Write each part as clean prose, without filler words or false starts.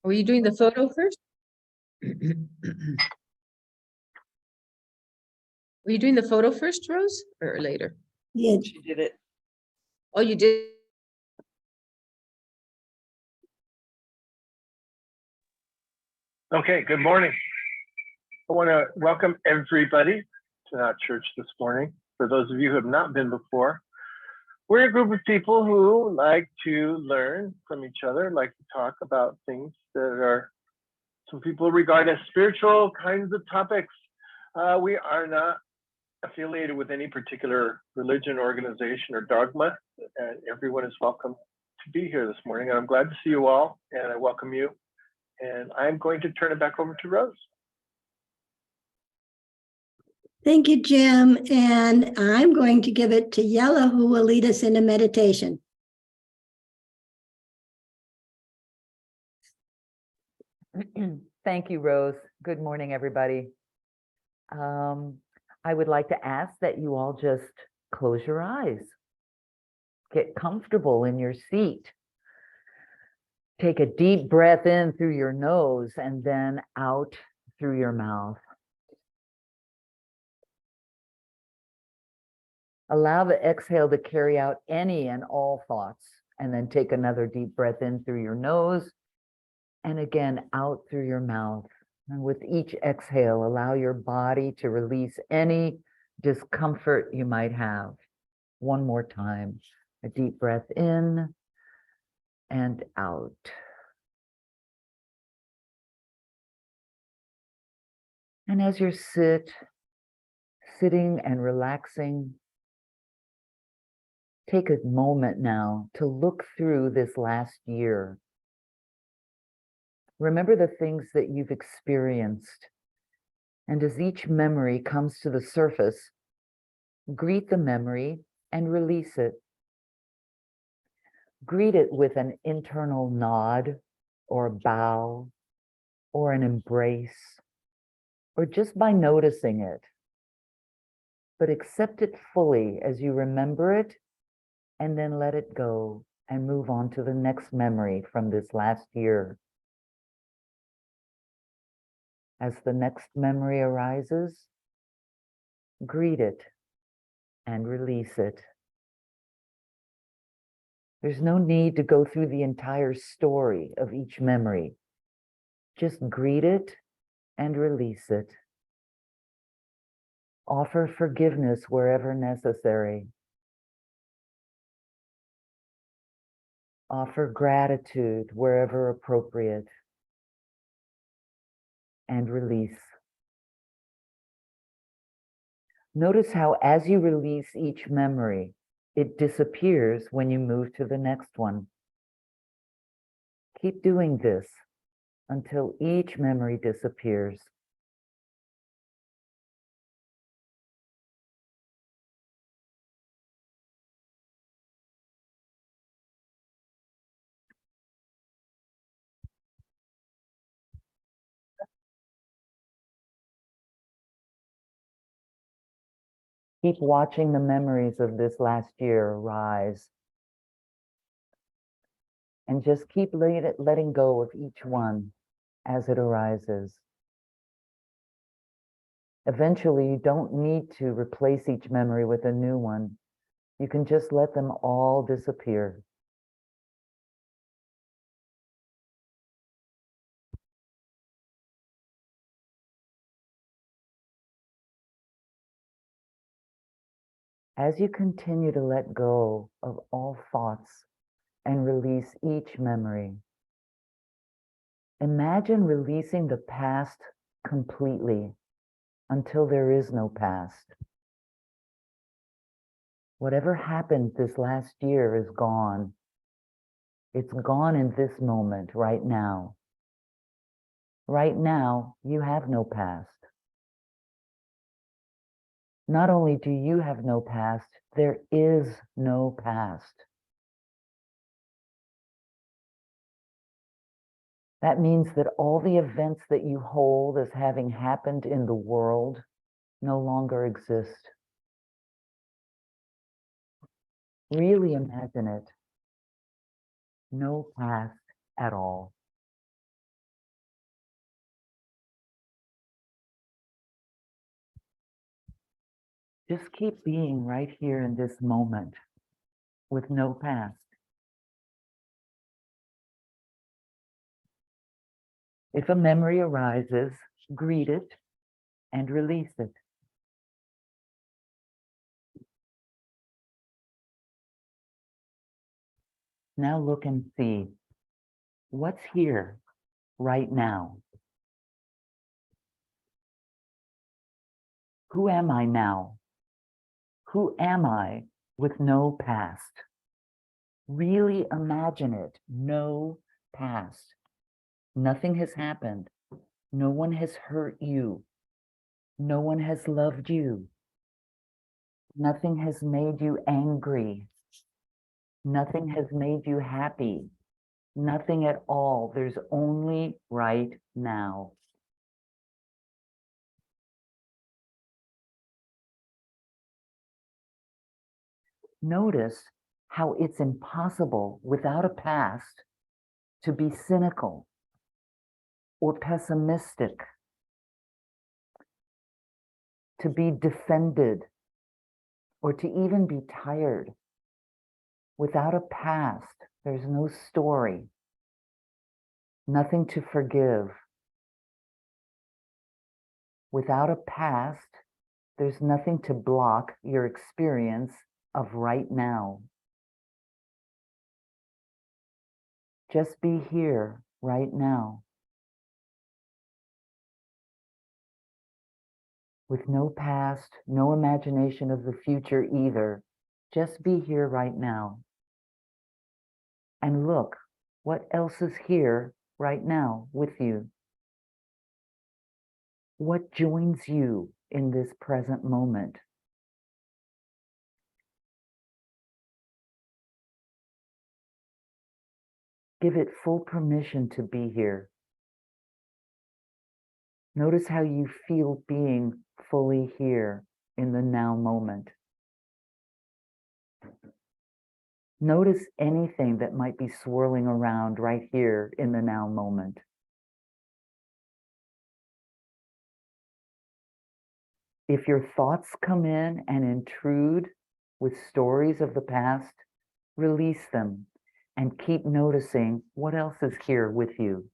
Were you doing the photo first? Were you doing the photo first, Rose, or later? Yeah, She did it. Oh, you did? Okay, good morning. I want to welcome everybody to our church this morning. For those of you who have not been before, we're a group of people who like to learn from each other, like to talk about things that are some people regard as spiritual kinds of topics. We are not affiliated with any particular religion, organization, or dogma, and everyone is welcome to be here this morning. And I'm glad to see you all, and I welcome you. And I'm going to turn it back over to Rose. thank you, Jim. And I'm going to give it to Yella, who will lead us into meditation. Thank you, Rose. Good morning, everybody. I would like to ask that you all just close your eyes. Get comfortable in your seat. Take a deep breath in through your nose and then out through your mouth. Allow the exhale to carry out any and all thoughts, and then take another deep breath in through your nose and again out through your mouth. And with each exhale, allow your body to release any discomfort you might have. One more time, a deep breath in and out. And as you're sitting and relaxing, take a moment now to look through this last year. Remember the things that you've experienced. And as each memory comes to the surface, greet the memory and release it. Greet it with an internal nod or a bow or an embrace, or just by noticing it. But accept it fully as you remember it, and then let it go and move on to the next memory from this last year. As the next memory arises, greet it and release it. There's no need to go through the entire story of each memory. Just greet it and release it. Offer forgiveness wherever necessary. Offer gratitude wherever appropriate. And release. Notice how as you release each memory, it disappears when you move to the next one. Keep doing this until each memory disappears. Keep watching the memories of this last year arise. And just keep letting go of each one as it arises. Eventually, you don't need to replace each memory with a new one. You can just let them all disappear. As you continue to let go of all thoughts and release each memory, imagine releasing the past completely until there is no past. Whatever happened this last year is gone. It's gone in this moment right now. Right now, you have no past. Not only do you have no past, there is no past. That means that all the events that you hold as having happened in the world no longer exist. Really imagine it. No past at all. Just keep being right here in this moment with no past. If a memory arises, greet it and release it. Now look and see what's here right now. Who am I now? Who am I with no past? Really imagine it. No past. Nothing has happened. No one has hurt you. No one has loved you. Nothing has made you angry. Nothing has made you happy. Nothing at all. There's only right now. Notice how it's impossible without a past to be cynical or pessimistic, to be defended, or to even be tired. Without a past, there's no story, nothing to forgive. Without a past, there's nothing to block your experience of right now. Just be here right now. With no past, no imagination of the future either. Just be here right now. And look, what else is here right now with you? What joins you in this present moment? Give it full permission to be here. Notice how you feel being fully here in the now moment. Notice anything that might be swirling around right here in the now moment. If your thoughts come in and intrude with stories of the past, release them and keep noticing what else is here with you.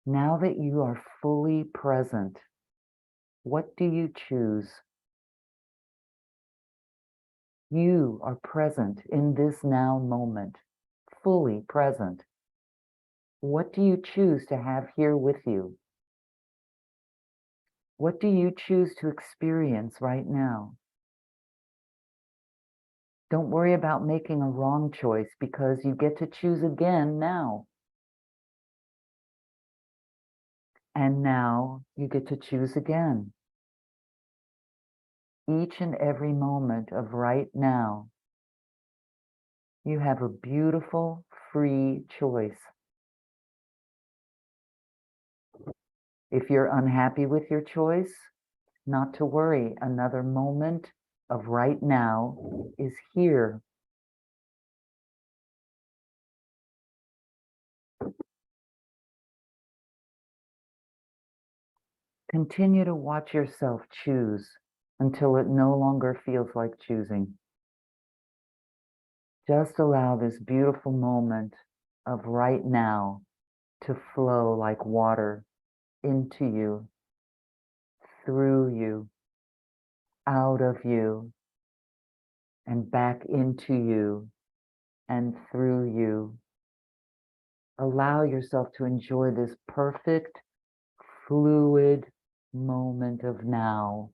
Now that you are fully present, what do you choose? You are present in this now moment, fully present. What do you choose to have here with you? What do you choose to experience right now? Don't worry about making a wrong choice because you get to choose again now. And now you get to choose again. Each and every moment of right now, you have a beautiful, free choice. If you're unhappy with your choice, not to worry, another moment of right now is here. Continue to watch yourself choose until it no longer feels like choosing. Just allow this beautiful moment of right now to flow like water into you, through you, out of you, and back into you and through you. Allow yourself to enjoy this perfect, fluid moment of now.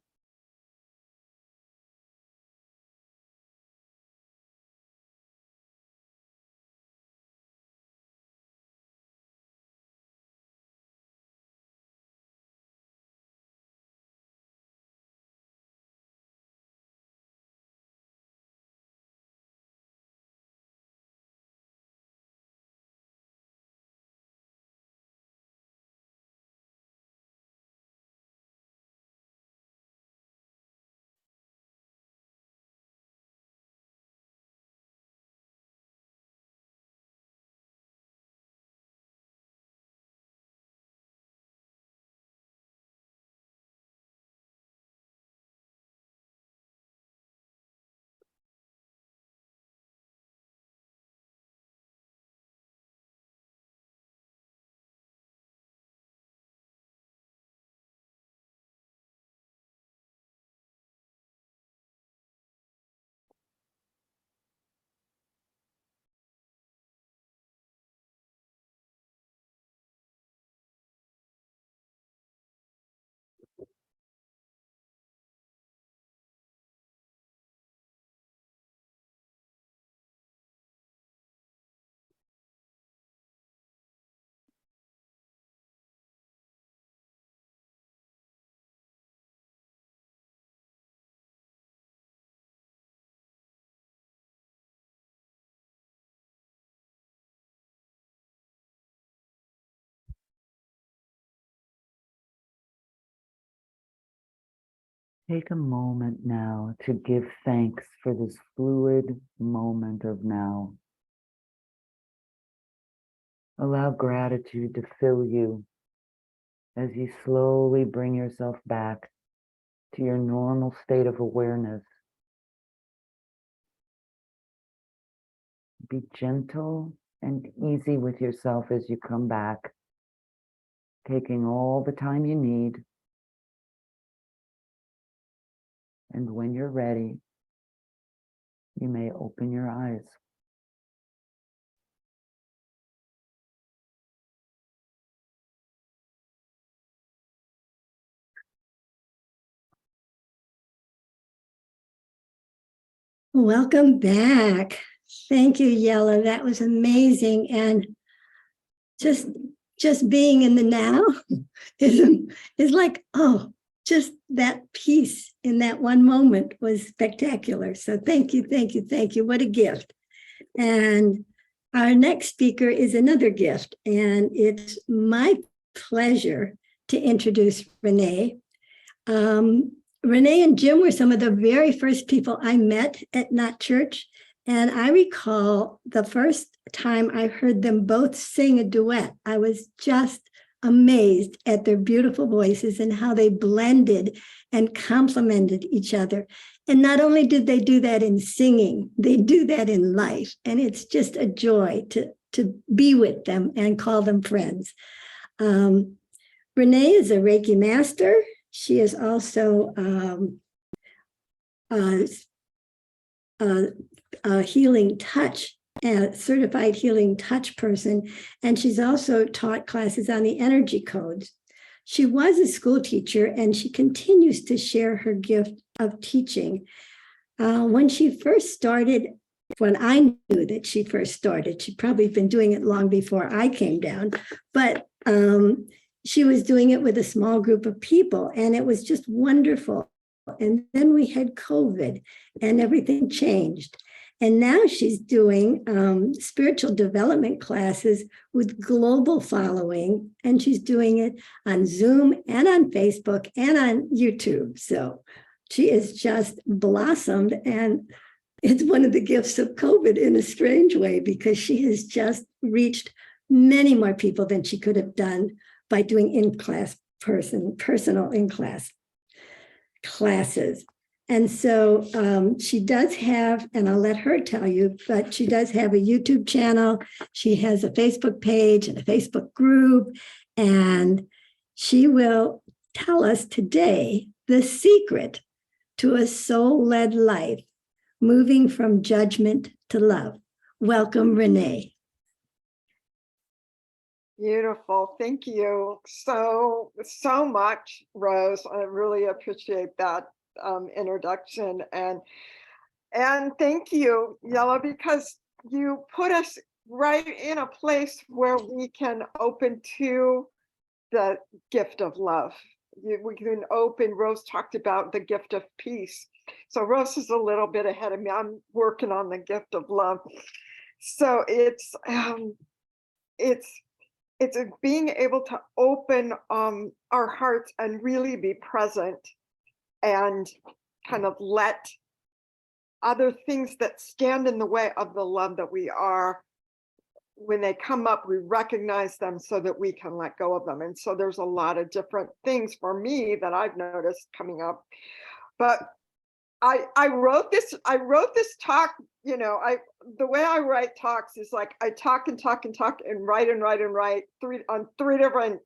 Take a moment now to give thanks for this fluid moment of now. Allow gratitude to fill you as you slowly bring yourself back to your normal state of awareness. Be gentle and easy with yourself as you come back, taking all the time you need. And when you're ready, you may open your eyes. Welcome back. Thank you, Yella. That was amazing. And just being in the now is like, oh, just that peace in that one moment was spectacular. So thank you, thank you, thank you. What a gift. And our next speaker is another gift. And it's my pleasure to introduce Renee. Renee and Jim were some of the very first people I met at Not Church. And I recall the first time I heard them both sing a duet. I was just amazed at their beautiful voices and how they blended and complemented each other. And not only did they do that in singing, they do that in life. And it's just a joy to be with them and call them friends. Renee is a Reiki master. She is also a healing touch, a certified healing touch person, and she's also taught classes on the energy codes. She was a school teacher, and she continues to share her gift of teaching. When she first started, when I knew that she first started, she'd probably been doing it long before I came down, but she was doing it with a small group of people, and it was just wonderful. And then we had COVID, and everything changed. And now she's doing spiritual development classes with global following, and she's doing it on Zoom and on Facebook and on YouTube. So she is just blossomed, and it's one of the gifts of COVID in a strange way, because she has just reached many more people than she could have done by doing in-class personal in-class classes. And so she does have, and I'll let her tell you, but she does have a YouTube channel. She has a Facebook page and a Facebook group, and she will tell us today the secret to a soul-led life, moving from judgment to love. Welcome, Renee. Beautiful. Thank you so much, Rose. I really appreciate that introduction, and thank you, Yella, because you put us right in a place where we can open to the gift of love. We can open. Rose talked about the gift of peace. So Rose is a little bit ahead of me. I'm working on the gift of love. So it's being able to open our hearts and really be present, and kind of let other things that stand in the way of the love that we are, when they come up, we recognize them so that we can let go of them. And so there's a lot of different things for me that I've noticed coming up. But I wrote this talk, the way I write talks is like I talk and talk and talk and write on three different,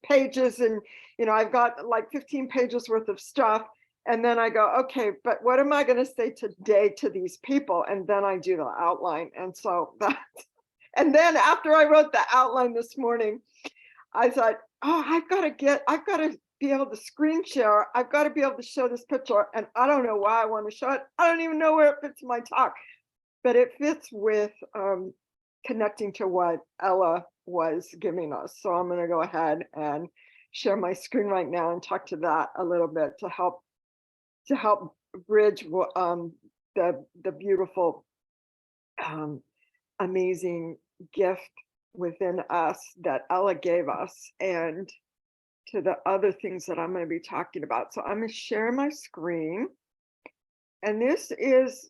pages. And, I've got like 15 pages worth of stuff. And then I go, okay, but what am I going to say today to these people? And then I do the outline. And so and then after I wrote the outline this morning, I thought, oh, I've got to be able to screen share. I've got to be able to show this picture. And I don't know why I want to show it. I don't even know where it fits in my talk, but it fits with connecting to what Ella was giving us. So I'm going to go ahead and share my screen right now and talk to that a little bit to help bridge the beautiful, amazing gift within us that Ella gave us, and to the other things that I'm going to be talking about. So I'm going to share my screen. And this is,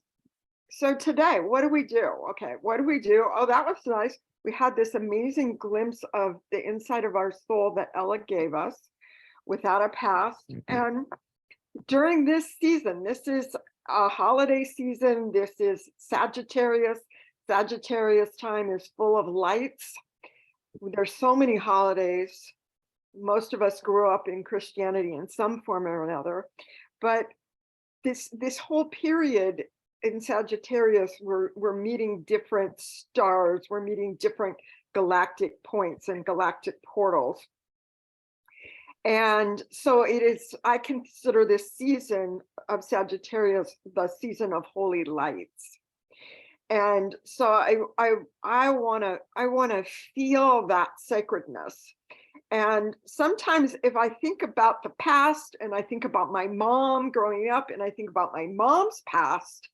so today, what do we do? Okay, what do we do? Oh, that was nice. We had this amazing glimpse of the inside of our soul that Ella gave us without a past. And during this season, this is a holiday season. This is Sagittarius. Sagittarius time is full of lights. There's so many holidays. Most of us grew up in Christianity in some form or another, but this whole period in Sagittarius, we're meeting different stars, we're meeting different galactic points and galactic portals. And so it is, I consider this season of Sagittarius the season of holy lights. And so I want to feel that sacredness. And sometimes if I think about the past and I think about my mom growing up and I think about my mom's past,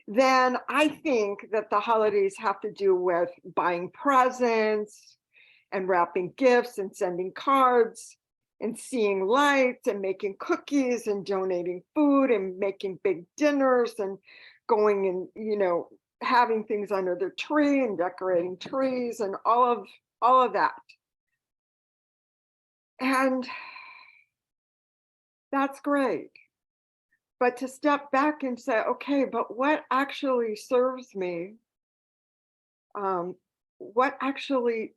then I think that the holidays have to do with buying presents and wrapping gifts and sending cards and seeing lights and making cookies and donating food and making big dinners and going and, you know, having things under the tree and decorating trees and all of that. And that's great. But to step back and say, okay, but what actually serves me? What actually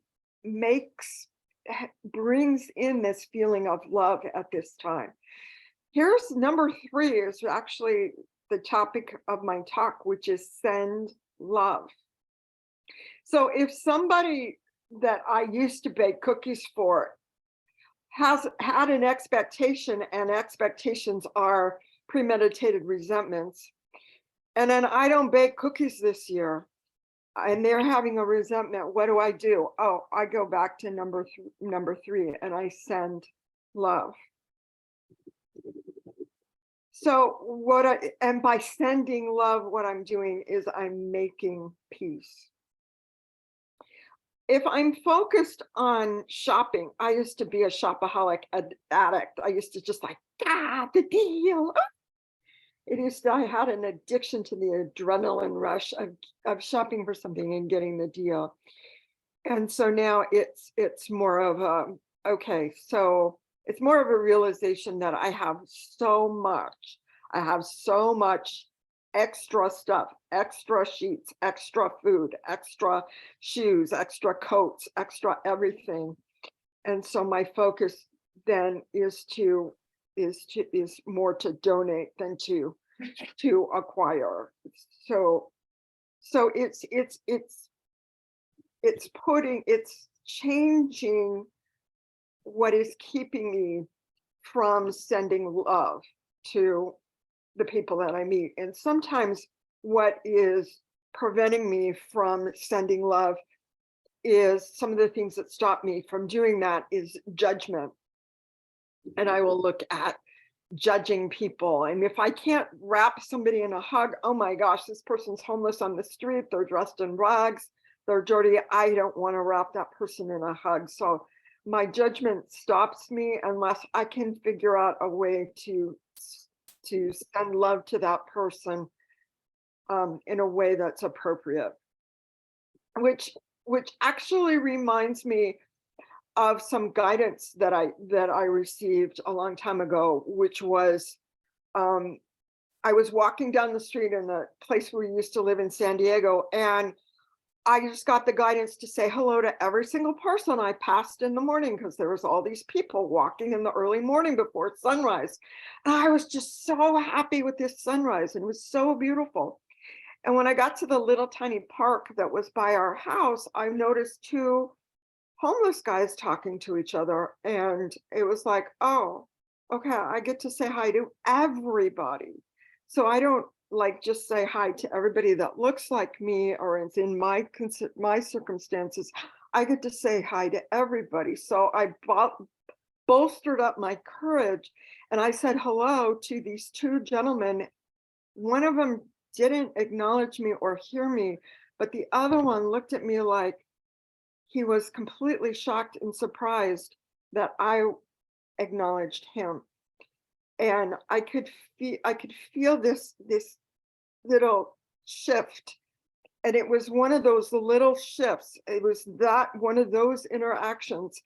brings in this feeling of love at this time? Here's number 3 is actually the topic of my talk, which is send love. So if somebody that I used to bake cookies for has had an expectation, and expectations are premeditated resentments, and then I don't bake cookies this year and they're having a resentment, what do? Oh, I go back to number 3 and I send love. So and by sending love, what I'm doing is I'm making peace. If I'm focused on shopping, I used to be a shopaholic addict. I used to just like, the deal. I had an addiction to the adrenaline rush of shopping for something and getting the deal. And so now it's more of a, okay, so it's more of a realization that I have so much extra stuff, extra sheets, extra food, extra shoes, extra coats, extra everything. And so my focus then is more to donate than to acquire. So it's changing what is keeping me from sending love to the people that I meet. And sometimes what is preventing me from sending love is some of the things that stop me from doing that is judgment. And I will look at judging people. And if I can't wrap somebody in a hug, oh my gosh, this person's homeless on the street, they're dressed in rags, they're dirty, I don't want to wrap that person in a hug. So my judgment stops me unless I can figure out a way to send love to that person in a way that's appropriate, which actually reminds me of some guidance that I received a long time ago, which was I was walking down the street in the place where we used to live in San Diego, and I just got the guidance to say hello to every single person I passed in the morning, because there was all these people walking in the early morning before sunrise. And I was just so happy with this sunrise, and it was so beautiful. And when I got to the little tiny park that was by our house, I noticed 2 homeless guys talking to each other. And it was like, oh, okay, I get to say hi to everybody. So I don't like just say hi to everybody that looks like me or is in my circumstances. I get to say hi to everybody. So I bolstered up my courage and I said hello to these 2 gentlemen. One of them didn't acknowledge me or hear me, but the other one looked at me like he was completely shocked and surprised that I acknowledged him. And I could feel this little shift. And it was one of those little shifts. It was that one of those interactions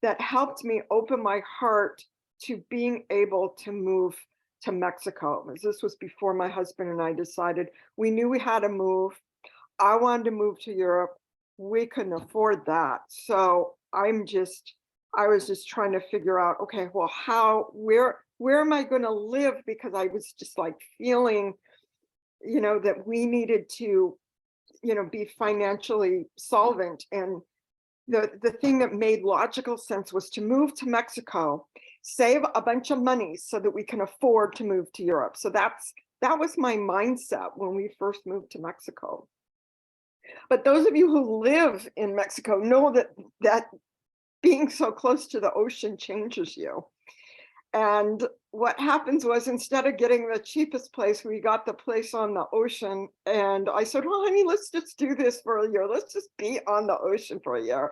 that helped me open my heart to being able to move to Mexico. This was before my husband and I decided. We knew we had to move. I wanted to move to Europe. We couldn't afford that. So I was just trying to figure out, okay, well, where am I going to live? Because I was just like feeling, that we needed to, be financially solvent. And the thing that made logical sense was to move to Mexico, save a bunch of money so that we can afford to move to Europe. So that was my mindset when we first moved to Mexico. But those of you who live in Mexico know that being so close to the ocean changes you. And what happens was, instead of getting the cheapest place, we got the place on the ocean. And I said, well, honey, let's just do this for a year. Let's just be on the ocean for a year.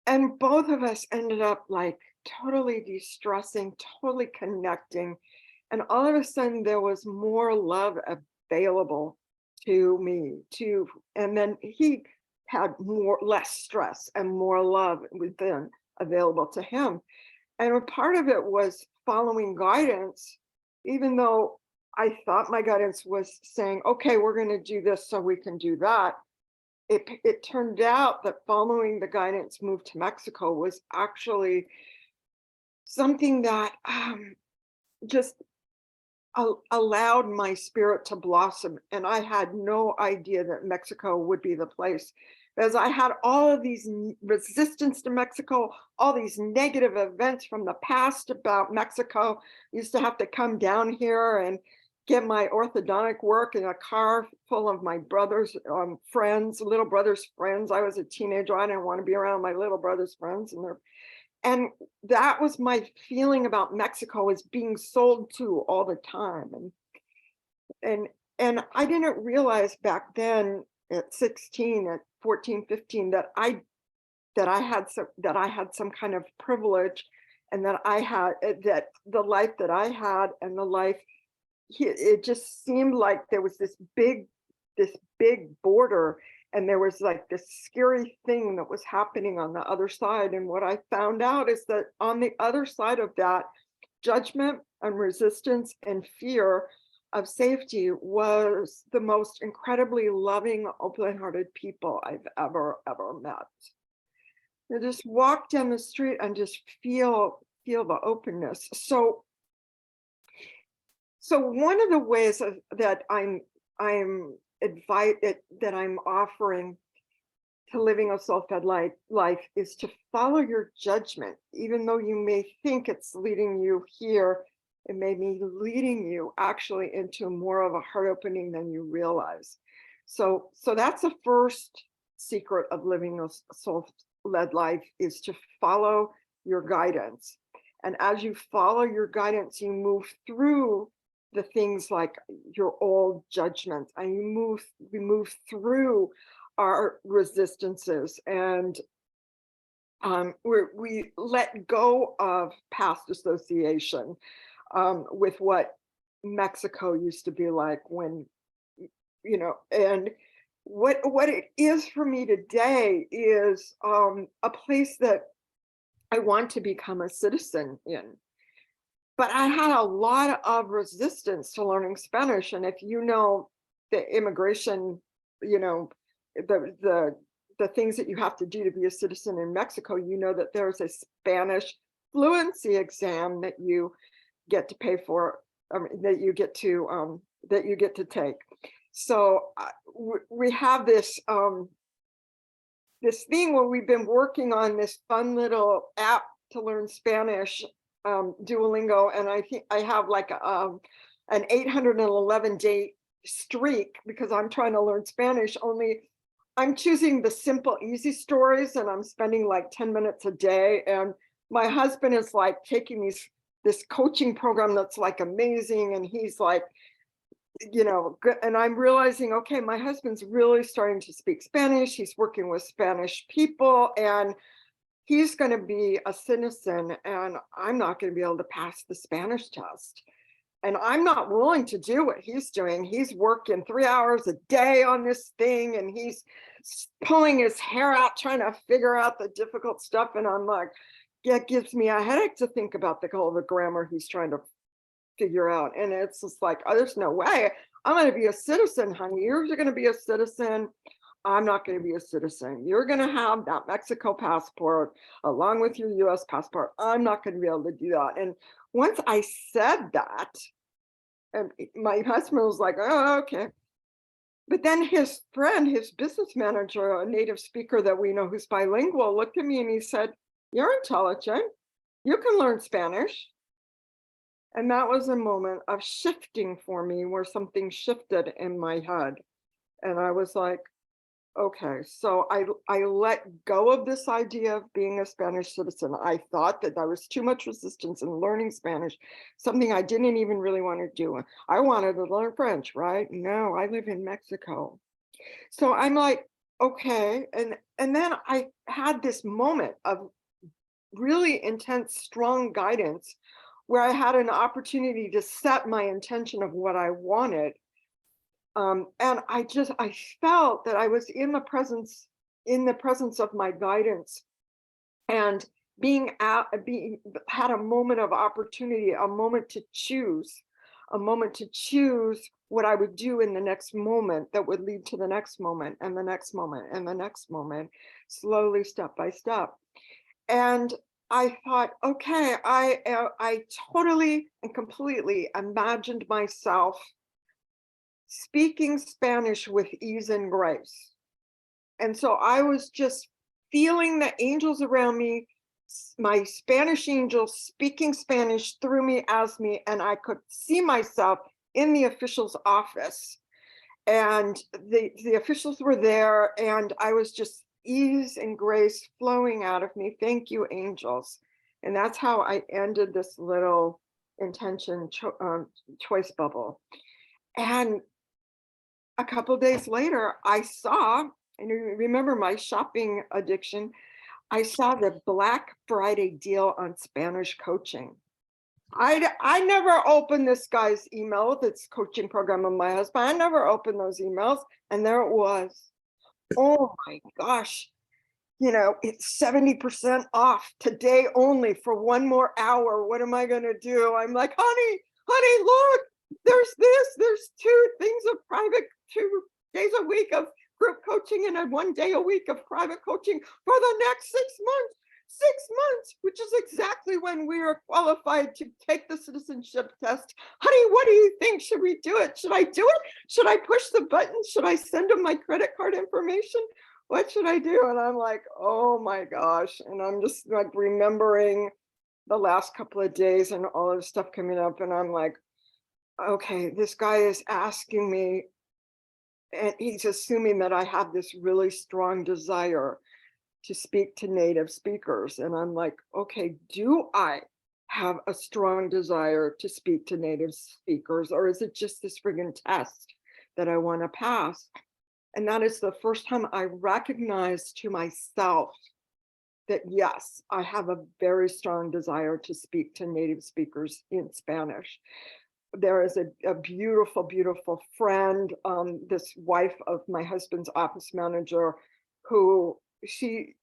And both of us ended up like totally de-stressing, totally connecting. And all of a sudden there was more love available to me too. And then he had less stress and more love within available to him. And a part of it was following guidance, even though I thought my guidance was saying, okay, we're going to do this so we can do that. It turned out that following the guidance move to Mexico was actually something that just allowed my spirit to blossom. And I had no idea that Mexico would be the place, because I had all of these resistance to Mexico, all these negative events from the past about Mexico. I used to have to come down here and get my orthodontic work in a car full of my brother's friends, little brother's friends. I was a teenager. I didn't want to be around my little brother's friends. And that was my feeling about Mexico, is being sold to all the time. And I didn't realize back then at 16, at 14, 15, that I had some kind of privilege, and that that the life that I had and the life, it just seemed like there was this big border, and there was like this scary thing that was happening on the other side. And what I found out is that on the other side of that, judgment and resistance and fear of safety was the most incredibly loving, open-hearted people I've ever met. You just walk down the street and just feel the openness. So one of the ways that I'm offering to living a soul-fed life is to follow your judgment. Even though you may think it's leading you here, it may be leading you actually into more of a heart opening than you realize. So that's the first secret of living a soul-led life, is to follow your guidance. And as you follow your guidance, you move through the things like your old judgments, and we move through our resistances, and we let go of past association with what Mexico used to be like, when, and what it is for me today is a place that I want to become a citizen in. But I had a lot of resistance to learning Spanish. And if you know the immigration, the things that you have to do to be a citizen in Mexico, you know that there's a Spanish fluency exam that you get to pay for, that you get to take. So we have this this thing where we've been working on this fun little app to learn Spanish, Duolingo, and I think I have like an 811-day streak, because I'm trying to learn Spanish. Only I'm choosing the simple, easy stories, and I'm spending like 10 minutes a day. And my husband is like taking this coaching program that's like amazing, and he's like, and I'm realizing, okay, my husband's really starting to speak Spanish. He's working with Spanish people, and he's going to be a citizen and I'm not going to be able to pass the Spanish test. And I'm not willing to do what he's doing. He's working 3 hours a day on this thing and he's pulling his hair out, trying to figure out the difficult stuff. And I'm like, yeah, it gives me a headache to think about the grammar he's trying to figure out. And it's just like, oh, there's no way. I'm going to be a citizen, honey. You're going to be a citizen. I'm not going to be a citizen. You're going to have that Mexico passport along with your US passport. I'm not going to be able to do that. And once I said that, and my husband was like, oh, okay. But then his friend, his business manager, a native speaker that we know who's bilingual, looked at me and he said, you're intelligent. You can learn Spanish. And that was a moment of shifting for me where something shifted in my head. And I was like, okay, so I let go of this idea of being a Spanish citizen. I thought that there was too much resistance in learning Spanish, something I didn't even really want to do. I wanted to learn French, right? No, I live in Mexico. So I'm like, okay. And then I had this moment of really intense, strong guidance where I had an opportunity to set my intention of what I wanted. And I felt that I was in the presence of my guidance, and had a moment of opportunity, a moment to choose what I would do in the next moment that would lead to the next moment and the next moment and the next moment, slowly, step by step. And I thought, okay, I totally and completely imagined myself speaking Spanish with ease and grace. And so I was just feeling the angels around me, my Spanish angels speaking Spanish through me, as me, and I could see myself in the official's office. And the officials were there, and I was just ease and grace flowing out of me. Thank you, angels. And that's how I ended this little intention choice bubble. And a couple days later, I saw, and you remember my shopping addiction, I saw the Black Friday deal on Spanish coaching. I never opened this guy's email, this coaching program of my husband. I never opened those emails, and there it was. Oh my gosh, it's 70% off today only for 1 more hour. What am I gonna do? I'm like, honey, look, there's 2 things of private, 2 days a week of group coaching and 1 day a week of private coaching for the next 6 months. 6 months, which is exactly when we are qualified to take the citizenship test. Honey, what do you think? Should we do it? Should I do it? Should I push the button? Should I send them my credit card information? What should I do? And I'm like, oh my gosh. And I'm just like remembering the last couple of days and all of the stuff coming up. And I'm like, okay, this guy is asking me, and he's assuming that I have this really strong desire to speak to native speakers. And I'm like, okay, do I have a strong desire to speak to native speakers, or is it just this friggin' test that I want to pass? And that is the first time I recognized to myself that yes, I have a very strong desire to speak to native speakers in Spanish. There is a beautiful, beautiful friend, this wife of my husband's office manager, who she's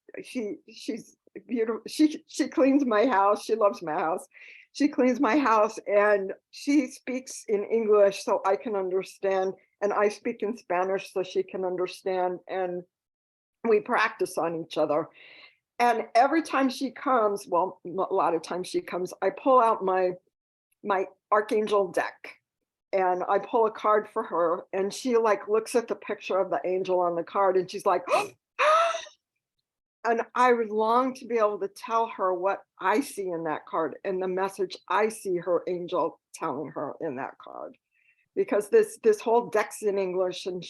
beautiful. She cleans my house. She loves my house. She cleans my house, and she speaks in English so I can understand, and I speak in Spanish so she can understand, and we practice on each other. And every time she comes, well, a lot of times she comes, I pull out my Archangel deck and I pull a card for her, and she like looks at the picture of the angel on the card and she's like, and I would long to be able to tell her what I see in that card and the message I see her angel telling her in that card, because this whole deck's in English, and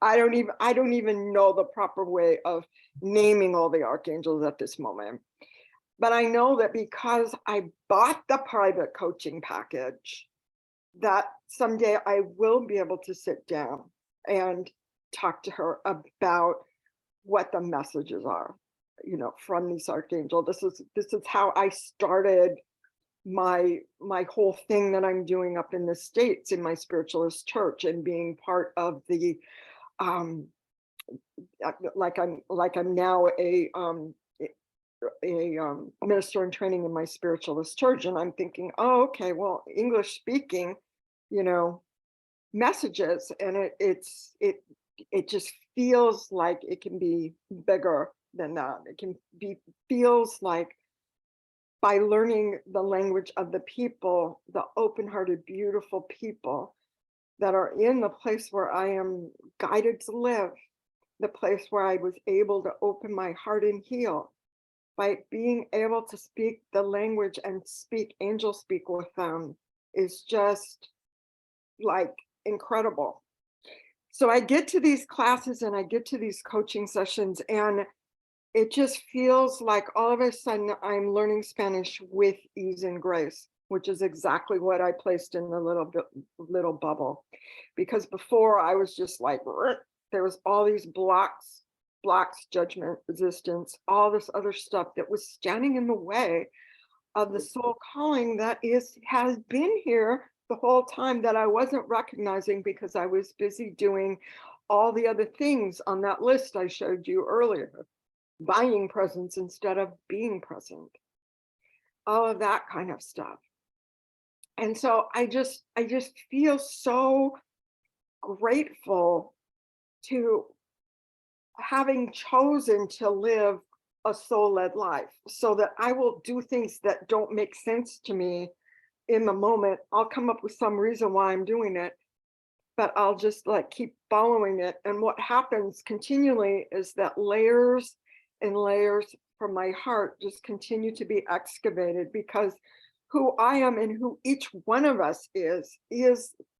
I don't even know the proper way of naming all the archangels at this moment. But I know that because I bought the private coaching package, that someday I will be able to sit down and talk to her about what the messages are. from these archangels. This is how I started my whole thing that I'm doing up in the States in my spiritualist church, and being part of the like I'm now a minister in training in my spiritualist church, and I'm thinking, oh, okay, well, English speaking, messages, and it just feels like it can be bigger than that. Feels like, by learning the language of the people, the open-hearted, beautiful people that are in the place where I am guided to live, the place where I was able to open my heart and heal, by being able to speak the language and speak angel speak with them, is just like incredible. So I get to these classes and I get to these coaching sessions, and it just feels like all of a sudden I'm learning Spanish with ease and grace, which is exactly what I placed in the little bubble. Because before I was just like, there was all these blocks, judgment, resistance, all this other stuff that was standing in the way of the soul calling that has been here the whole time, that I wasn't recognizing because I was busy doing all the other things on that list I showed you earlier. Buying presents instead of being present, all of that kind of stuff. And so I just feel so grateful to having chosen to live a soul-led life, so that I will do things that don't make sense to me in the moment. I'll come up with some reason why I'm doing it, but I'll just like keep following it. And what happens continually is that layers and layers from my heart just continue to be excavated, because who I am and who each one of us is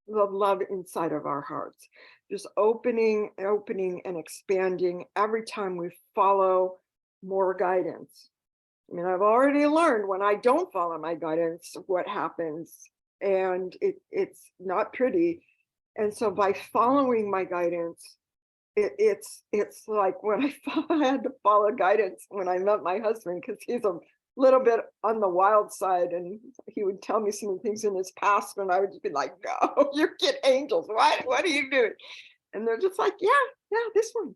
the love inside of our hearts, just opening and expanding every time we follow more guidance. I mean, I've already learned when I don't follow my guidance, what happens, and it's not pretty. And so by following my guidance, it's like when I had to follow guidance when I met my husband, because he's a little bit on the wild side, and he would tell me some things in his past, and I would just be like, no, you get angels, what are you doing? And they're just like, yeah, this one.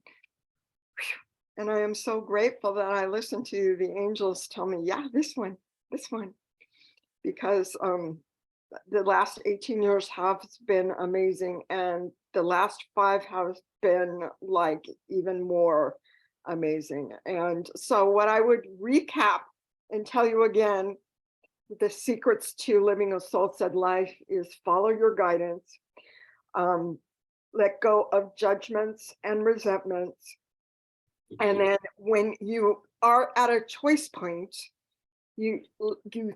And I am so grateful that I listened to the angels tell me, yeah, this one, because the last 18 years have been amazing, and the last 5 have been like even more amazing. And so what I would recap and tell you again, the secrets to living a soul-led life is follow your guidance, let go of judgments and resentments. And then when you are at a choice point, you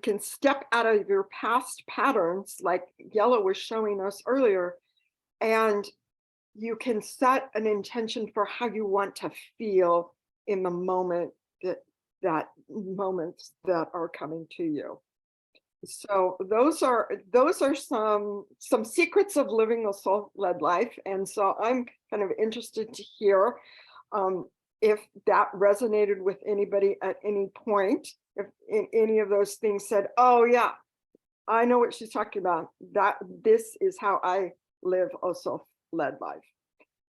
can step out of your past patterns, like Yellow was showing us earlier, and you can set an intention for how you want to feel in the moment, that moments that are coming to you. So those are some secrets of living a soul-led life. And so I'm kind of interested to hear if that resonated with anybody at any point, if in any of those things said, oh yeah, I know what she's talking about, that this is how I live a soul-led life.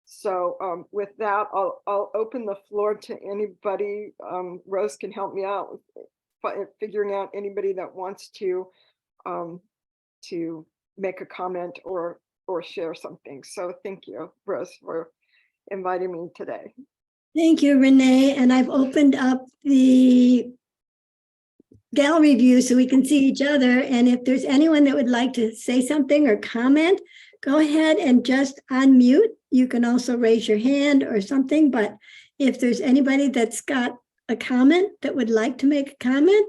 So with that, I'll open the floor to anybody. Rose can help me out with figuring out anybody that wants to make a comment or share something. So thank you, Rose, for inviting me today. Thank you, Renee. And I've opened up the gallery view so we can see each other. And if there's anyone that would like to say something or comment, go ahead and just unmute. You can also raise your hand or something. But if there's anybody that's got a comment that would like to make a comment,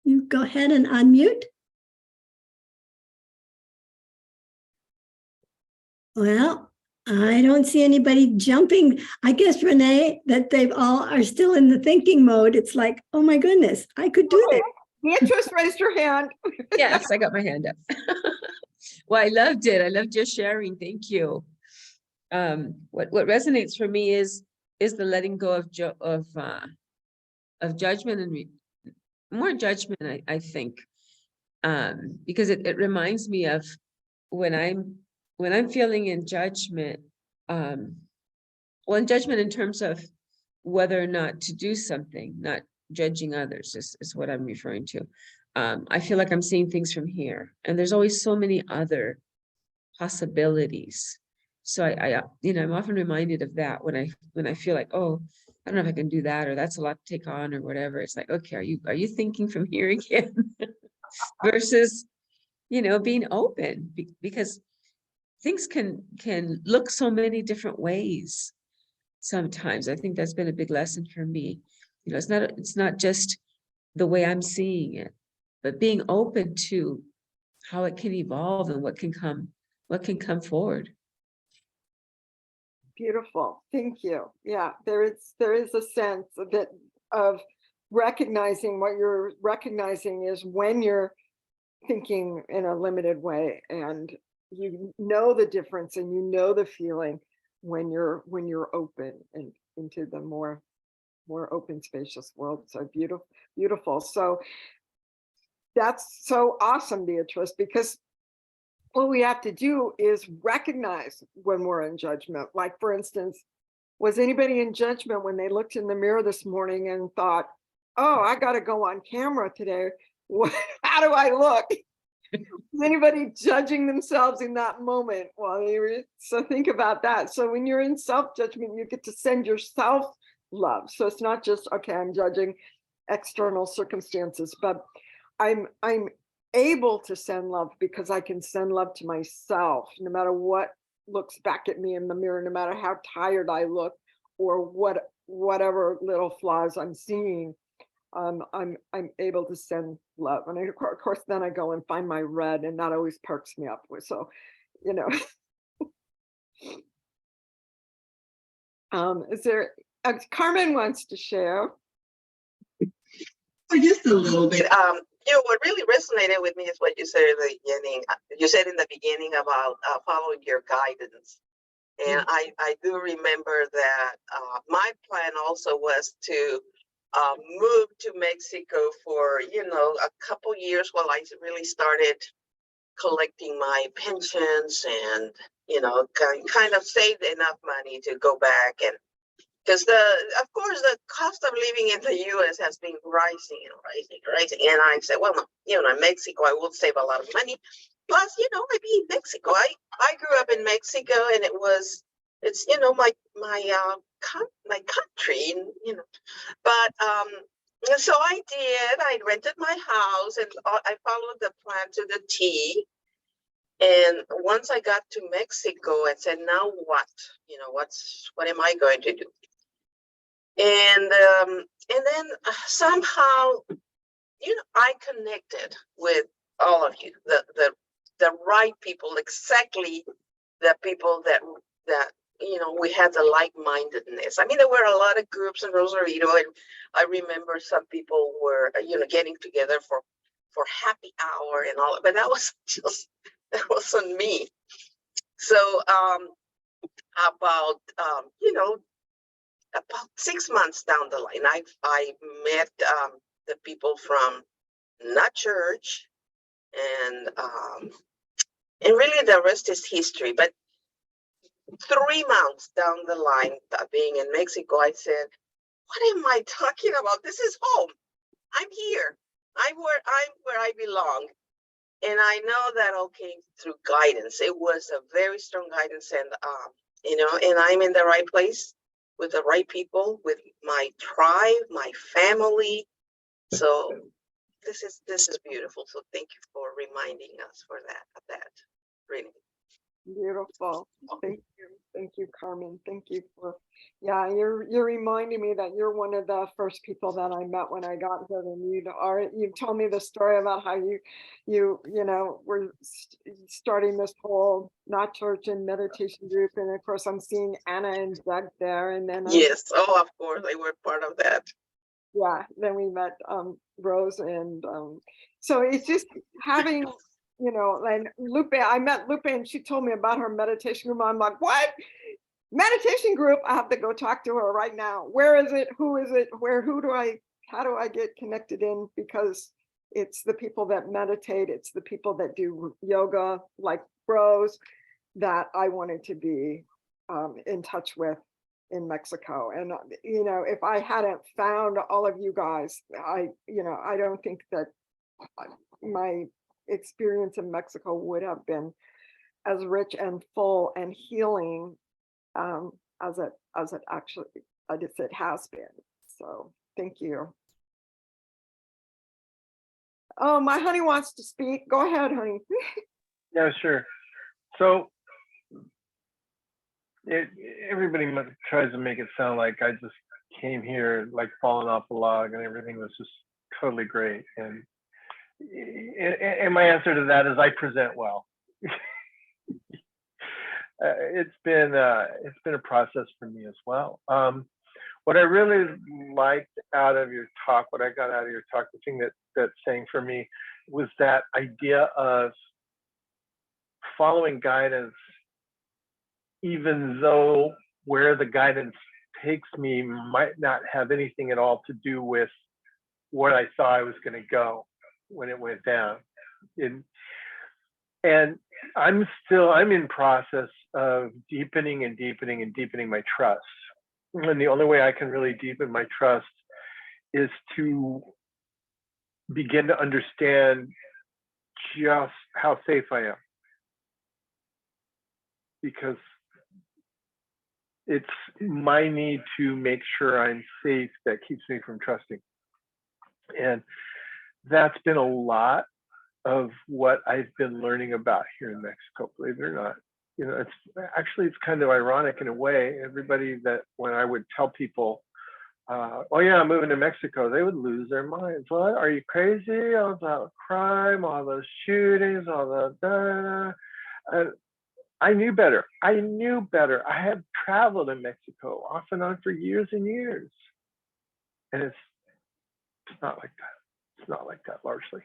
you go ahead and unmute. Well, I don't see anybody jumping. I guess, Renee, that they've all are still in the thinking mode. It's like, oh my goodness, I could do that. Beatrice raised her hand. Yes, I got my hand up. Well, I loved it. I loved your sharing. Thank you. What resonates for me is the letting go of judgment and more judgment, I think. Because it reminds me of when I'm feeling in judgment, well, in judgment in terms of whether or not to do something, not judging others is what I'm referring to. I feel like I'm seeing things from here, and there's always so many other possibilities. So I'm often reminded of that when I feel like, oh, I don't know if I can do that, or that's a lot to take on, or whatever. It's like, okay, are you thinking from here again? Versus, being open, because things can look so many different ways. Sometimes I think that's been a big lesson for me. It's not just the way I'm seeing it, but being open to how it can evolve and what can come forward. Beautiful. Thank you. Yeah, there is a sense of recognizing what you're recognizing is when you're thinking in a limited way, and you know the difference, and you know the feeling when you're open and into the more open, spacious world. So beautiful. So that's so awesome, Beatrice, because what we have to do is recognize when we're in judgment. Like, for instance, was anybody in judgment when they looked in the mirror this morning and thought, oh, I got to go on camera today? How do I look? Is anybody judging themselves in that moment? So think about that. So when you're in self-judgment, you get to send yourself love. So it's not just, okay, I'm judging external circumstances, but I'm able to send love because I can send love to myself, no matter what looks back at me in the mirror, no matter how tired I look, or whatever little flaws I'm seeing. I'm able to send love, and of course then I go and find my red, and that always perks me up. So, is there? Carmen wants to share. Just a little bit. What really resonated with me is what you said in the beginning. You said in the beginning about following your guidance. And I do remember that my plan also was to move to Mexico for, a couple years while I really started collecting my pensions and, kind of saved enough money to go back. And because of course, the cost of living in the U.S. has been rising and rising, rising. And I said, well, no, in Mexico, I will save a lot of money. Plus, I'd be in Mexico. I grew up in Mexico, and it's my country, But so I did. I rented my house, and I followed the plan to the T. And once I got to Mexico, I said, now what? What am I going to do? And then somehow, I connected with all of you, the right people, exactly the people that we had the like-mindedness. I mean, there were a lot of groups in Rosarito, and I remember some people were, getting together for happy hour and all, but that wasn't me. So about 6 months down the line, I met the people from not church, and really the rest is history. But 3 months down the line, being in Mexico, I said, what am I talking about? This is home. I'm here. I'm where I belong. And I know that all came through guidance. It was a very strong guidance, and and I'm in the right place with the right people, with my tribe, my family. So this is beautiful. So thank you for reminding us of that, Renee. Beautiful. Thank you, Carmen. Thank you for, you're reminding me that you're one of the first people that I met when I got here, and you told me the story about how you were starting this whole not church and meditation group, and of course I'm seeing Anna and Doug there, and then yes, of course they were part of that. Yeah, then we met Rose, and so it's just having. And Lupe, I met Lupe, and she told me about her meditation group. I'm like, what? Meditation group? I have to go talk to her right now. Where is it? Who is it? Who do I how do I get connected in? Because it's the people that meditate, it's the people that do yoga, like bros, that I wanted to be in touch with in Mexico. And, if I hadn't found all of you guys, I don't think that my experience in Mexico would have been as rich and full and healing as it actually, as it has been. So thank you. Oh, my honey wants to speak. Go ahead, honey. Yeah, sure. So everybody tries to make it sound like I just came here like falling off the log and everything was just totally great. And my answer to that is I present well. It's been a process for me as well. What I really liked out of your talk, what I got out of your talk, the thing that's saying for me was that idea of following guidance, even though where the guidance takes me might not have anything at all to do with what I thought I was going to go when it went down. And I'm in process of deepening my trust. And the only way I can really deepen my trust is to begin to understand just how safe I am. Because it's my need to make sure I'm safe that keeps me from trusting. And that's been a lot of what I've been learning about here in Mexico, believe it or not. It's kind of ironic in a way. Everybody that when I would tell people, oh yeah, I'm moving to Mexico, they would lose their minds. What? Are you crazy? All that crime, all those shootings, all the I knew better. I had traveled in Mexico off and on for years and years. And it's not like that. It's not like that largely.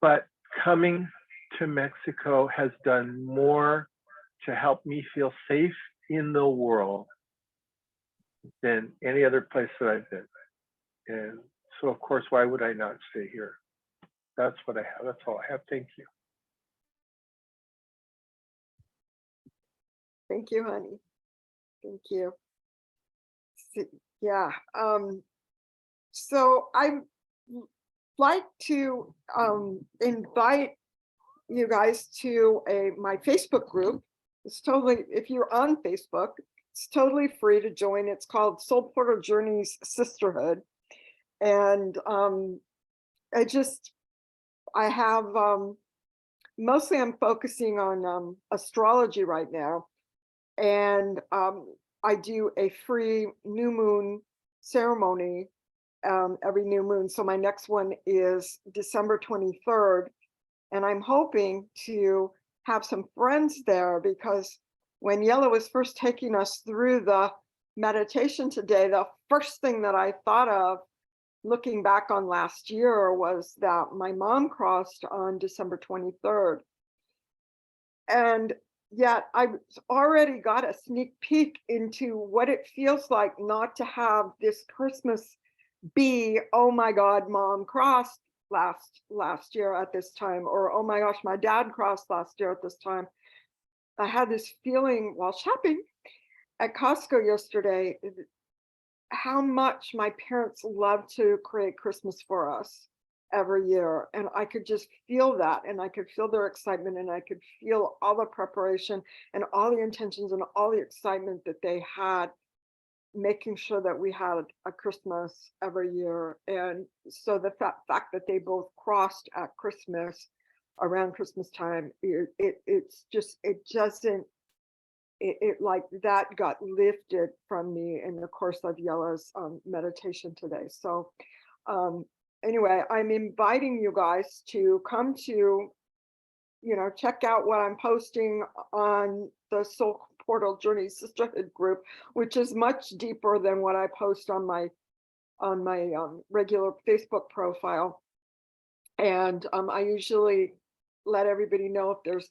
But coming to Mexico has done more to help me feel safe in the world than any other place that I've been. And so, of course, why would I not stay here? That's what I have. That's all I have. Thank you. Thank you, honey. Thank you. Yeah. So I like to invite you guys to my Facebook group. It's totally, if you're on Facebook, it's totally free to join. It's called Soul Portal Journeys Sisterhood. And I have, mostly I'm focusing on astrology right now. And I do a free new moon ceremony every new moon. So my next one is December 23rd. And I'm hoping to have some friends there, because when Yella was first taking us through the meditation today, the first thing that I thought of looking back on last year was that my mom crossed on December 23rd. And yet I've already got a sneak peek into what it feels like not to have this Christmas be, oh my God, mom crossed last year at this time, or oh my gosh, my dad crossed last year at this time. I had this feeling while shopping at Costco yesterday, how much my parents love to create Christmas for us every year. And I could just feel that, and I could feel their excitement, and I could feel all the preparation and all the intentions and all the excitement that they had, making sure that we had a Christmas every year. And so the fact that they both crossed at Christmas, around Christmas time, it like that got lifted from me in the course of Yella's meditation today. So anyway, I'm inviting you guys to come to, check out what I'm posting on the Soul Portal Journey Sisterhood group, which is much deeper than what I post on my regular Facebook profile. And I usually let everybody know if there's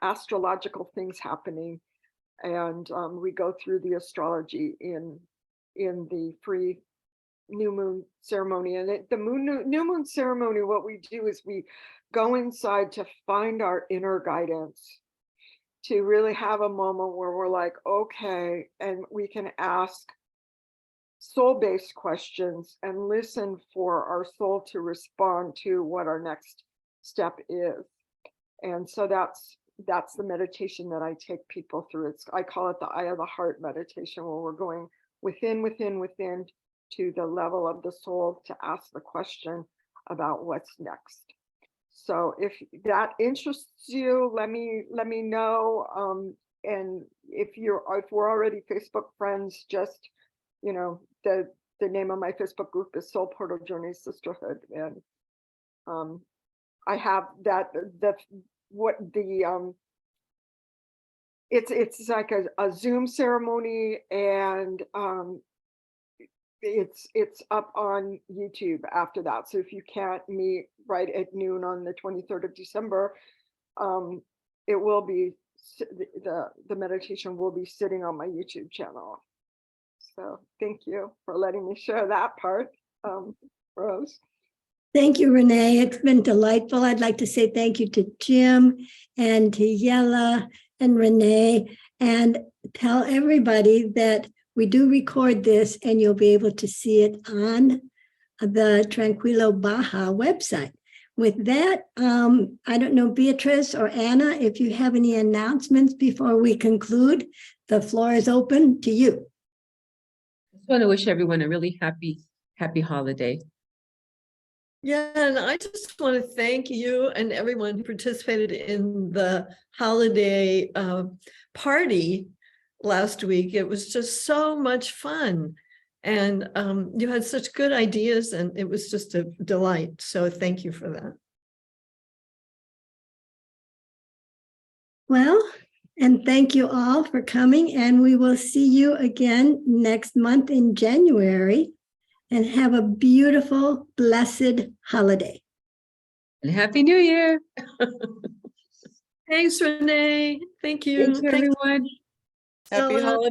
astrological things happening And we go through the astrology in the free new moon ceremony. And the new moon ceremony, what we do is we go inside to find our inner guidance, to really have a moment where we're like, okay, and we can ask soul-based questions and listen for our soul to respond to what our next step is. And so that's the meditation that I take people through. I call it the eye of the heart meditation, where we're going within to the level of the soul to ask the question about what's next. So if that interests you, let me know. And if we're already Facebook friends, just, you know, the name of my Facebook group is Soul Portal Journey Sisterhood. And I have it's like a Zoom ceremony, and it's up on YouTube after that. So if you can't meet right at noon on the 23rd of December, it will be, the meditation will be sitting on my YouTube channel. So thank you for letting me share that part, Rose. Thank you, Renee. It's been delightful. I'd like to say thank you to Jim and to Yella and Renee, and tell everybody that we do record this and you'll be able to see it on the Tranquilo Baja website. With that, I don't know, Beatrice or Anna, if you have any announcements before we conclude, the floor is open to you. I just want to wish everyone a really happy holiday. Yeah, and I just want to thank you and everyone who participated in the holiday party last week. It was just so much fun. And you had such good ideas, and it was just a delight. So thank you for that. Well, and thank you all for coming, and we will see you again next month in January. And have a beautiful, blessed holiday. And Happy New Year. Thanks, Renee. Thank you. Thanks, everyone. Happy holidays.